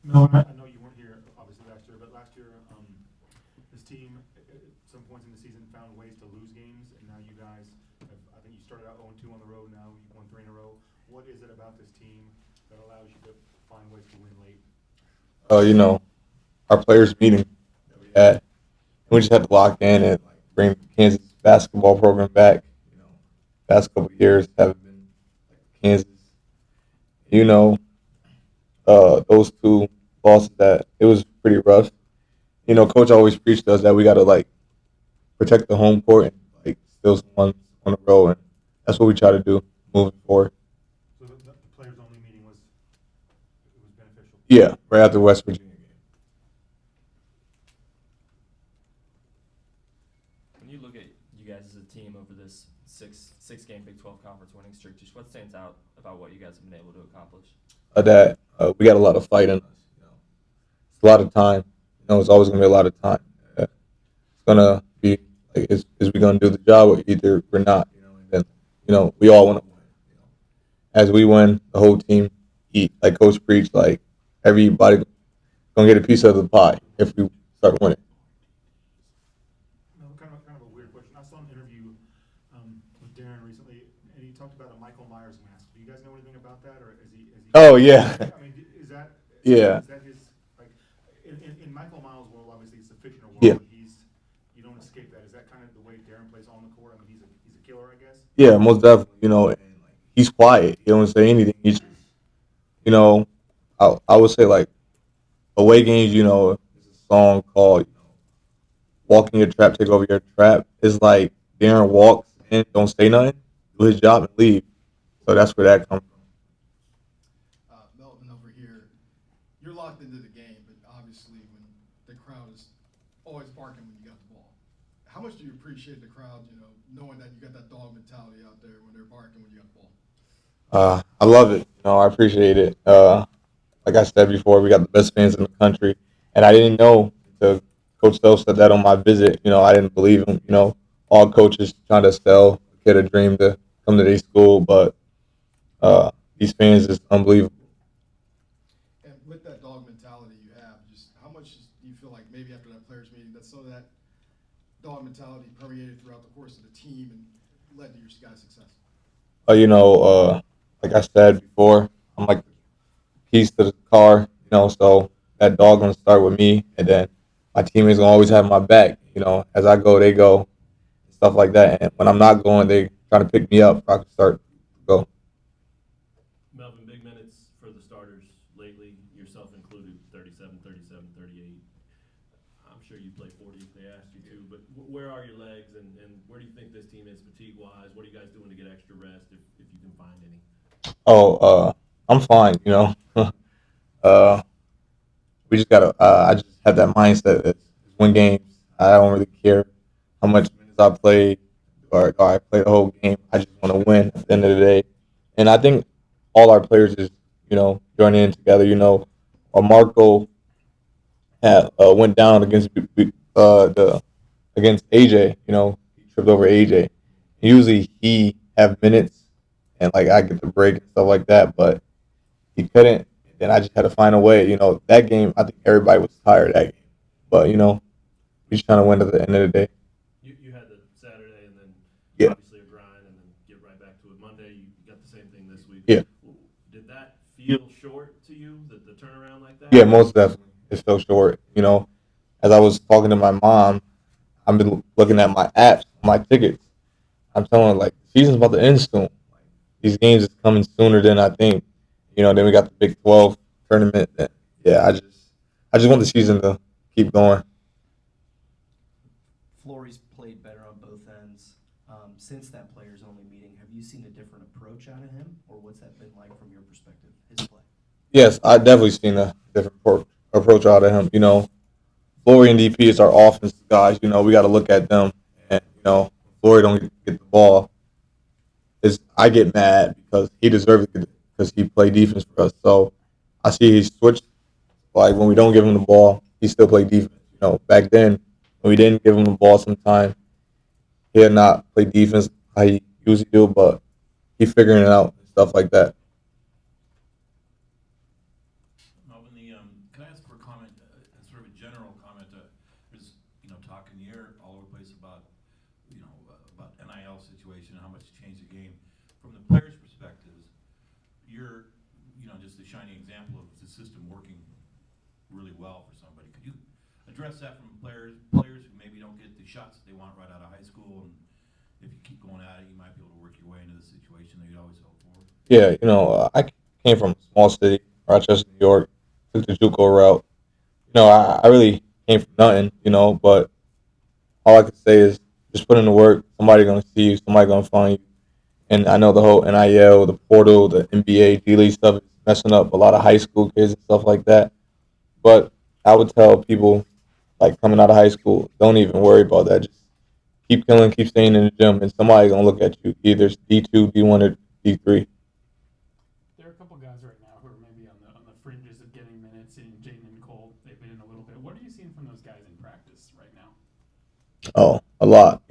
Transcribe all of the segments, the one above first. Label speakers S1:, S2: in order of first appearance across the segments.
S1: No, I know you weren't here obviously last year, but last year this team at some points in the season found ways to lose games, and now you guys have. I think you started out 0-2 on the road. Now you've won three in a row. What is it about this team that allows you to find ways to win late?
S2: You know, our players meeting that we had, and we just had to lock in and like bring Kansas basketball program back. You know, past couple of years haven't been like Kansas. You know, those two losses that it was pretty rough. You know, coach always preached to us that we got to like protect the home court and like steal some ones on the road, and that's what we try to do moving forward.
S1: So the players only meeting was it was beneficial.
S2: Yeah, right after West Virginia game.
S3: When you look at you guys as a team over this six game Big 12 conference winning streak, just what stands out about what you guys have been able to accomplish?
S2: That we got a lot of fight in us. You know, it's a lot of time. You know, it's always gonna be a lot of time. It's gonna be like, is we gonna do the job or either we're not? You know, and then we all want to win. You know, as we win, the whole team eat. Like Coach preached, like everybody gonna get a piece of the pie if we start winning.
S1: No, kind of a weird question. I saw an interview with Darren recently, and he talked about a Michael Myers mask. Do you guys know anything about that, or is he?
S2: Oh yeah,
S1: I mean, is that
S2: yeah,
S1: is that his like in Michael Myers' world? Obviously, it's a fictional
S2: yeah,
S1: world, but he's you don't escape that. Is that kind of the way Darren plays on the court? I mean, he's a killer, I guess.
S2: yeah. Most definitely. You know, and like he's quiet. He don't say anything. He's just, you know, I would say like away games. You know, there's a song called "Walking Your Trap, Take Over Your Trap." It's like Darren walks in, don't say nothing, do his job and leave. So that's where that comes from.
S4: Melvin over here, you're locked into the game, but obviously when the crowd is always barking when you got the ball, how much do you appreciate the crowd? You know, knowing that you got that dog mentality out there when they're barking when you got the ball.
S2: I love it. You know, I appreciate it. Like I said before, we got the best fans in the country, and I didn't know until Coach Self said that on my visit. You know, I didn't believe him. You know, all coaches trying to sell a kid a dream to come to their school, but these fans is unbelievable.
S4: And with that dog mentality you have, just how much do you feel like maybe after that players meeting that some of that dog mentality permeated throughout the course of the team and led to your guys' success?
S2: You know, like I said before, I'm like the keys to the car. You know, so that dog gonna start with me, and then my teammates gonna always have my back. You know, as I go, they go, and stuff like that. And when I'm not going, they trying to pick me up. So I can start to go.
S5: Melvin, big minutes for the starters lately, yourself included, 37, 37, 38. I'm sure you play 40 if they asked you to, but where are your legs and where do you think this team is fatigue-wise? What are you guys doing to get extra rest if you can find any?
S2: Oh, I'm fine. You know, uh, we just gotta. I just have that mindset that it's win games. I don't really care how much minutes I play or I play the whole game. I just want to win at the end of the day. And I think all our players is joining in together. You know, Marco had went down against the against AJ. You know, he tripped over AJ. Usually he have minutes and like I get the break and stuff like that, but he couldn't. Then I just had to find a way. You know, that game I think everybody was tired that game, but we just trying to win at the end of the day.
S5: You had the Saturday and then
S2: Yeah,
S5: obviously a grind and then get right back to it. Monday, you got the same thing this week.
S2: yeah,
S5: Did that feel short to you, the turnaround like
S2: yeah.
S5: that?
S2: Most definitely, it fell short. You know, as I was talking to my mom, I've been looking at my apps, my tickets. I'm telling her like the season's about to end soon. Like, these games is coming sooner than I think. You know, then we got the Big 12 tournament. And yeah, I just want the season to keep going.
S6: Flory's played better on both ends. Since that players only meeting, have you seen a different approach out of him, or what's that been like from your perspective, his play?
S2: Yes, I definitely seen a different approach out of him. You know, Flory and DP is our offensive guys. You know, we got to look at them. And Flory don't get the ball. Is I get mad because he deserves it because he played defense for us. So I see he switched. Like when we don't give him the ball, he still play defense. You know, back then when we didn't give him the ball, sometime he had not play defense how he usually do, but he figuring it out and stuff like that.
S7: Melvin, can I ask for a comment, sort of a general comment? There's, talk in the air all over the place about, about NIL situation and how much it changed the game. From the players' perspectives, you're, just a shining example of the system working really well for somebody. Could you address that from players who maybe don't get the shots that they want right out of high school, and if you keep going at it, you might be able to work your way into the situation that you'd always hope for?
S2: Yeah, I came from a small city, Rochester, New York, took the JUCO route. I really came from nothing, but all I can say is just put in the work. Somebody gonna see you. Somebody gonna find you. And I know the whole NIL, the portal, the NBA, G League stuff is messing up a lot of high school kids and stuff like that. But I would tell people like coming out of high school, don't even worry about that. Just keep killing, keep staying in the gym, and somebody gonna look at you. Either it's D2, D1, or D3.
S8: There are a couple guys right now who are maybe on the fringes of getting minutes. Seeing Jaden and Cole, they've been in a little bit. What are you seeing from those guys in practice right now?
S2: Oh, a lot.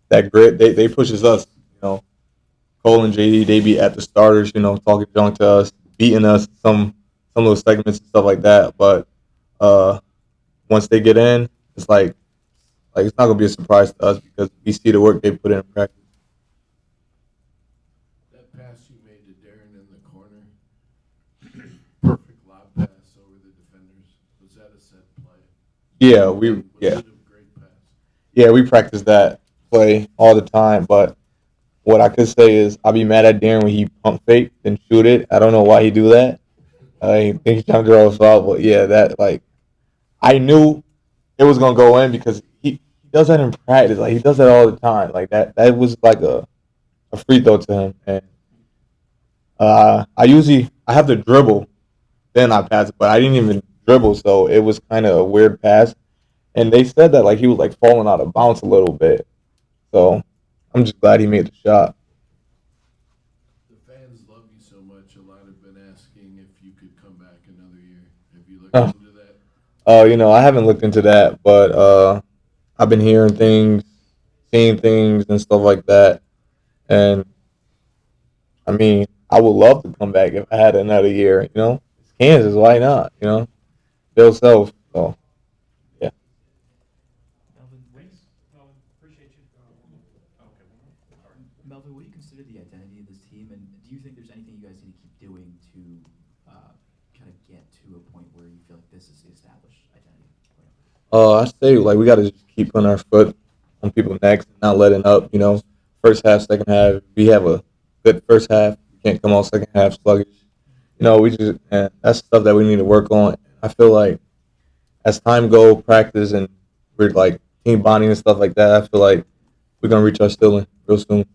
S2: That grit, they pushes us. Cole and JD, they be at the starters, talking junk to us, beating us some of those segments and stuff like that. But once they get in, it's like it's not gonna be a surprise to us because we see the work they put in practice.
S9: That pass you made to Darren in the corner, perfect lob pass over the defenders. Was that a set play?
S2: Yeah,
S9: Was it a great pass?
S2: yeah, we practice that play all the time. But what I could say is I'll be mad at Darren when he pump fake and shoot it. I don't know why he do that. I think he's trying to draw us foul, but yeah, that I knew it was gonna go in because he does that in practice. Like he does that all the time. Like that was like a free throw to him. And I have the dribble, then I pass it, but I didn't even dribble, so it was kind of a weird pass. And they said that like he was like falling out of bounds a little bit. So I'm just glad he made the shot.
S9: The fans love you so much. A lot have been asking if you could come back another year. Have you looked
S2: Oh.
S9: into that?
S2: I haven't looked into that, but I've been hearing things, seeing things, and stuff like that. And I mean, I would love to come back if I had another year. It's Kansas, why not? Bill Self. So yeah.
S3: Melvin,
S8: Thanks. Well, appreciate you.
S3: okay. All right.
S10: Melvin, what do you consider the identity of this team, and do you think there's anything you guys need to keep doing to kind of get to a point where you feel like this is the established identity?
S2: I say like we got to just keep putting our foot on people's necks and not letting up. First half, second half. We have a good first half. We can't come out second half sluggish. We just and that's stuff that we need to work on. I feel like as time go, practice and we're like team bonding and stuff like that. I feel like we're gonna reach our ceiling real soon.